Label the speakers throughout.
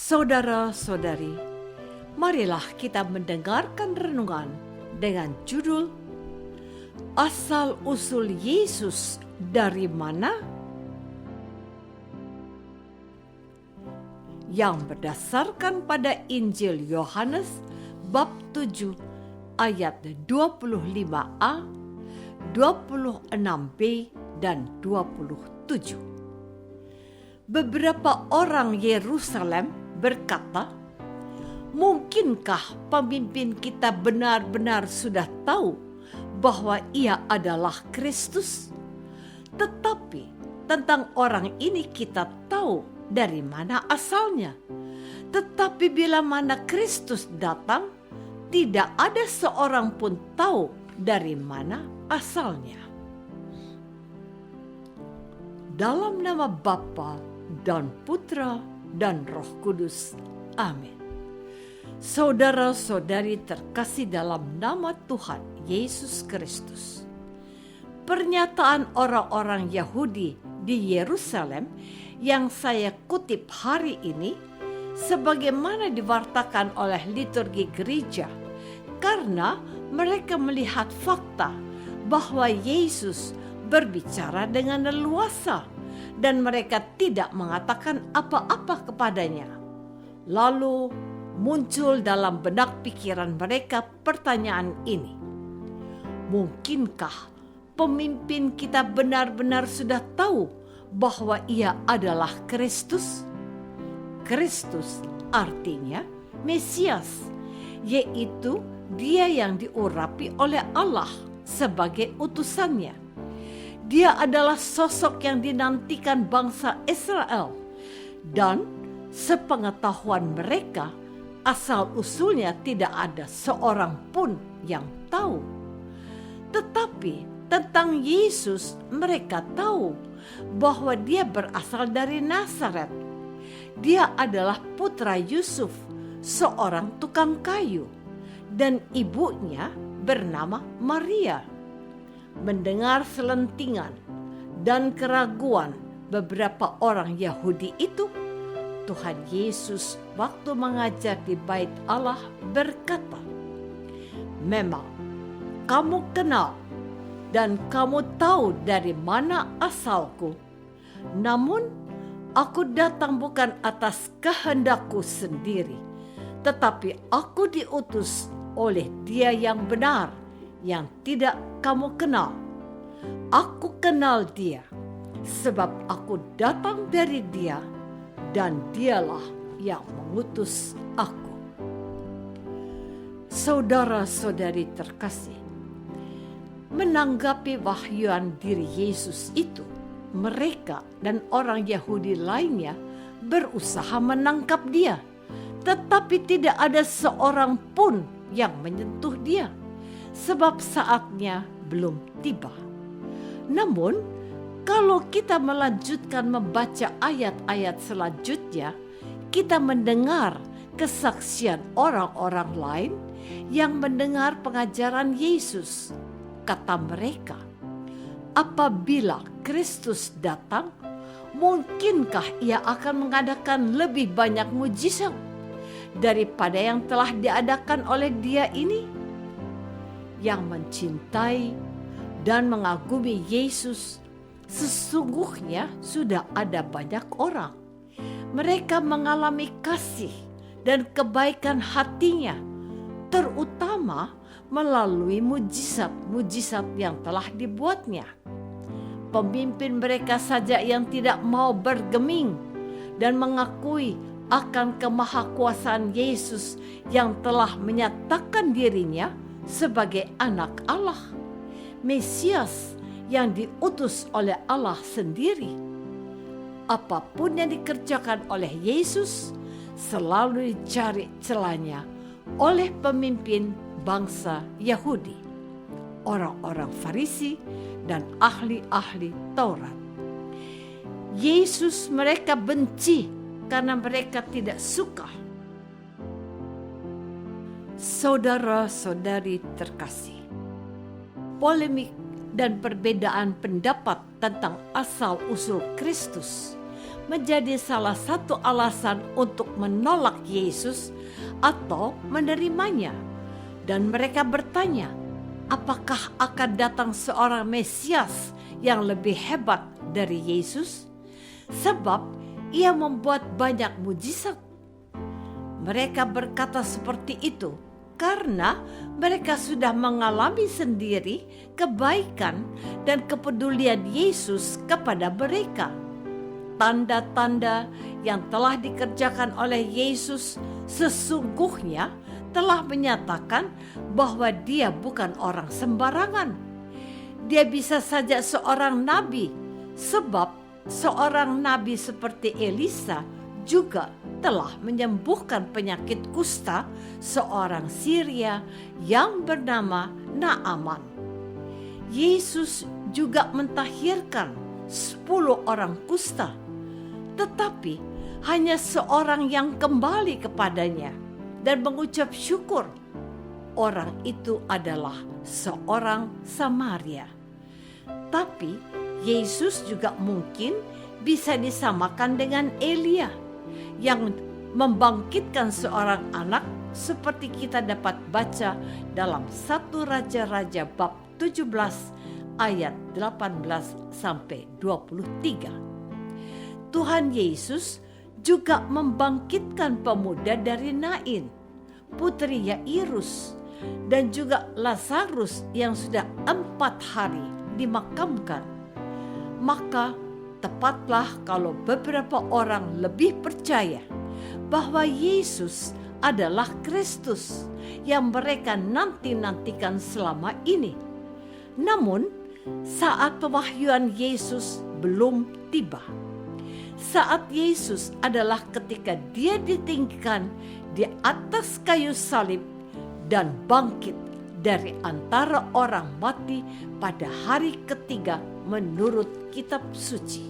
Speaker 1: Saudara-saudari, marilah kita mendengarkan renungan dengan judul Asal-usul Yesus dari mana? Yang berdasarkan pada Injil Yohanes bab 7 ayat 25a, 26b, dan 27. Beberapa orang Yerusalem berkata, "Mungkinkah pemimpin kita benar-benar sudah tahu bahwa ia adalah Kristus? Tetapi tentang orang ini kita tahu dari mana asalnya. Tetapi bila mana Kristus datang, tidak ada seorang pun tahu dari mana asalnya." Dalam nama Bapa dan Putra dan Roh Kudus. Amin. Saudara-saudari terkasih dalam nama Tuhan Yesus Kristus. Pernyataan orang-orang Yahudi di Yerusalem yang saya kutip hari ini sebagaimana diwartakan oleh liturgi gereja, karena mereka melihat fakta bahwa Yesus berbicara dengan leluasa dan mereka tidak mengatakan apa-apa kepadanya. Lalu muncul dalam benak pikiran mereka pertanyaan ini. Mungkinkah pemimpin kita benar-benar sudah tahu bahwa ia adalah Kristus? Kristus artinya Mesias, yaitu Dia yang diurapi oleh Allah sebagai utusannya. Dia adalah sosok yang dinantikan bangsa Israel, dan sepengetahuan mereka, asal-usulnya tidak ada seorang pun yang tahu. Tetapi tentang Yesus mereka tahu bahwa dia berasal dari Nazaret. Dia adalah putra Yusuf, seorang tukang kayu, dan ibunya bernama Maria. Mendengar selentingan dan keraguan beberapa orang Yahudi itu, Tuhan Yesus waktu mengajar di Bait Allah berkata, "Memang kamu kenal dan kamu tahu dari mana asalku. Namun aku datang bukan atas kehendakku sendiri, tetapi aku diutus oleh Dia yang benar, yang tidak kamu kenal. Aku kenal Dia, sebab aku datang dari Dia, dan Dialah yang mengutus aku." Saudara-saudari terkasih, menanggapi wahyuan diri Yesus itu, mereka dan orang Yahudi lainnya berusaha menangkap Dia, tetapi tidak ada seorang pun yang menyentuh Dia, sebab saatnya belum tiba. Namun, kalau kita melanjutkan membaca ayat-ayat selanjutnya, kita mendengar kesaksian orang-orang lain yang mendengar pengajaran Yesus. Kata mereka, apabila Kristus datang, mungkinkah ia akan mengadakan lebih banyak mujizat daripada yang telah diadakan oleh Dia ini? Yang mencintai dan mengagumi Yesus, sesungguhnya sudah ada banyak orang. Mereka mengalami kasih dan kebaikan hatinya, terutama melalui mujizat-mujizat yang telah dibuatnya. Pemimpin mereka saja yang tidak mau bergeming dan mengakui akan kemahakuasaan Yesus yang telah menyatakan dirinya sebagai anak Allah, Mesias yang diutus oleh Allah sendiri. Apapun yang dikerjakan oleh Yesus selalu dicari celahnya oleh pemimpin bangsa Yahudi, orang-orang Farisi, dan ahli-ahli Taurat. Yesus mereka benci karena mereka tidak suka. Saudara-saudari terkasih, polemik dan perbedaan pendapat tentang asal-usul Kristus menjadi salah satu alasan untuk menolak Yesus atau menerimanya. Dan mereka bertanya, apakah akan datang seorang Mesias yang lebih hebat dari Yesus? Sebab ia membuat banyak mujizat. Mereka berkata seperti itu karena mereka sudah mengalami sendiri kebaikan dan kepedulian Yesus kepada mereka. Tanda-tanda yang telah dikerjakan oleh Yesus sesungguhnya telah menyatakan bahwa dia bukan orang sembarangan. Dia bisa saja seorang nabi, sebab seorang nabi seperti Elisa juga telah menyembuhkan penyakit kusta seorang Syria yang bernama Naaman. Yesus juga mentahirkan 10 orang kusta, tetapi hanya seorang yang kembali kepadanya dan mengucap syukur. Orang itu adalah seorang Samaria. Tapi Yesus juga mungkin bisa disamakan dengan Elia yang membangkitkan seorang anak seperti kita dapat baca dalam 1 Raja-Raja bab 17 ayat 18 sampai 23. Tuhan Yesus juga membangkitkan pemuda dari Nain, putri Yairus, dan juga Lazarus yang sudah 4 hari dimakamkan. Maka tepatlah kalau beberapa orang lebih percaya bahwa Yesus adalah Kristus yang mereka nanti-nantikan selama ini. Namun, saat pewahyuan Yesus belum tiba. Saat Yesus adalah ketika dia ditinggikan di atas kayu salib dan bangkit dari antara orang mati pada hari ketiga menurut kitab suci.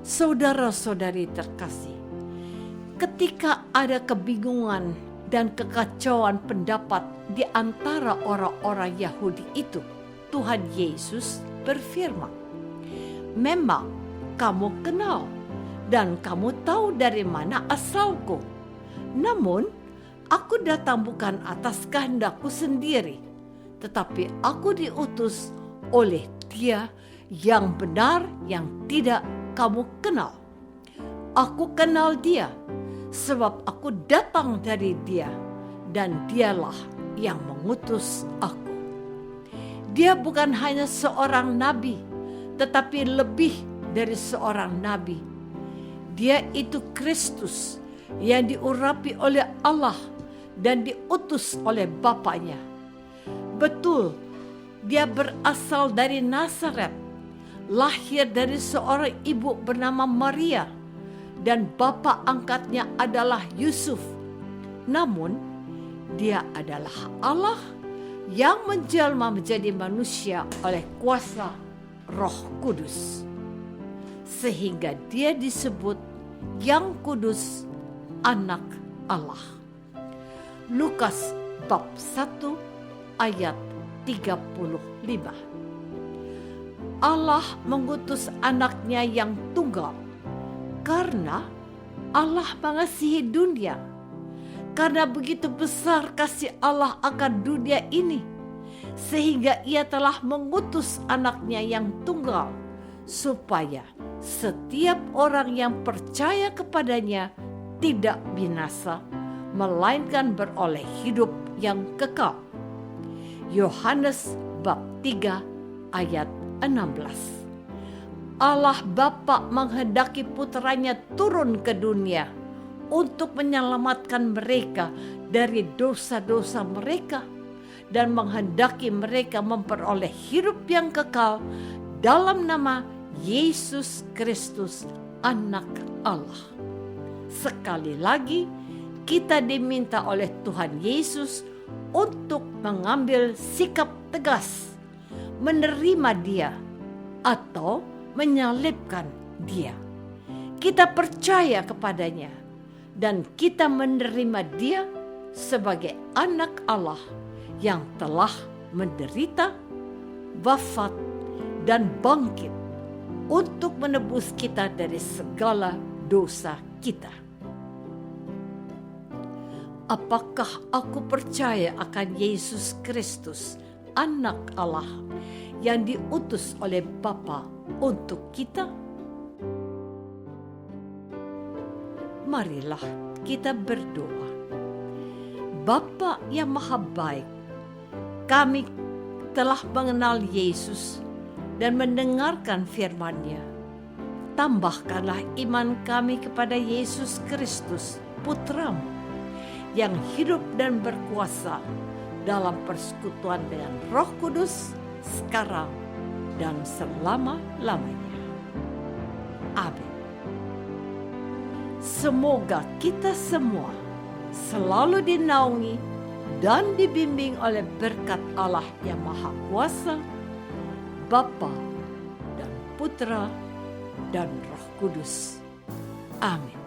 Speaker 1: Saudara-saudari terkasih, ketika ada kebingungan dan kekacauan pendapat di antara orang-orang Yahudi itu, Tuhan Yesus berfirman, "Memang kamu kenal dan kamu tahu dari mana asalku. Namun, aku datang bukan atas kehendakku sendiri, tetapi aku diutus oleh Dia yang benar yang tidak kamu kenal. Aku kenal Dia, sebab aku datang dari Dia, dan Dialah yang mengutus aku." Dia bukan hanya seorang nabi, tetapi lebih dari seorang nabi. Dia itu Kristus yang diurapi oleh Allah dan diutus oleh Bapaknya. Betul, dia berasal dari Nazaret, lahir dari seorang ibu bernama Maria, dan bapa angkatnya adalah Yusuf. Namun, dia adalah Allah yang menjelma menjadi manusia oleh kuasa Roh Kudus, sehingga dia disebut Yang Kudus, Anak Allah. Lukas bab 1 ayat 35. Allah mengutus anaknya yang tunggal karena Allah mengasihi dunia. Karena begitu besar kasih Allah akan dunia ini, sehingga ia telah mengutus anaknya yang tunggal, supaya setiap orang yang percaya kepadanya tidak binasa, melainkan beroleh hidup yang kekal. Yohanes bab 3 ayat 16. Allah Bapa menghendaki putranya turun ke dunia untuk menyelamatkan mereka dari dosa-dosa mereka dan menghendaki mereka memperoleh hidup yang kekal dalam nama Yesus Kristus, Anak Allah. Sekali lagi, kita diminta oleh Tuhan Yesus untuk mengambil sikap tegas, menerima Dia atau menyalibkan Dia. Kita percaya kepadanya dan kita menerima Dia sebagai anak Allah yang telah menderita, wafat, dan bangkit untuk menebus kita dari segala dosa kita. Apakah aku percaya akan Yesus Kristus, Anak Allah, yang diutus oleh Bapa untuk kita? Marilah kita berdoa. Bapa yang Maha Baik, kami telah mengenal Yesus dan mendengarkan firman-Nya. Tambahkanlah iman kami kepada Yesus Kristus, Putra-Mu, yang hidup dan berkuasa dalam persekutuan dengan Roh Kudus, sekarang dan selama-lamanya. Amin. Semoga kita semua selalu dinaungi dan dibimbing oleh berkat Allah yang Maha Kuasa, Bapa dan Putra dan Roh Kudus. Amin.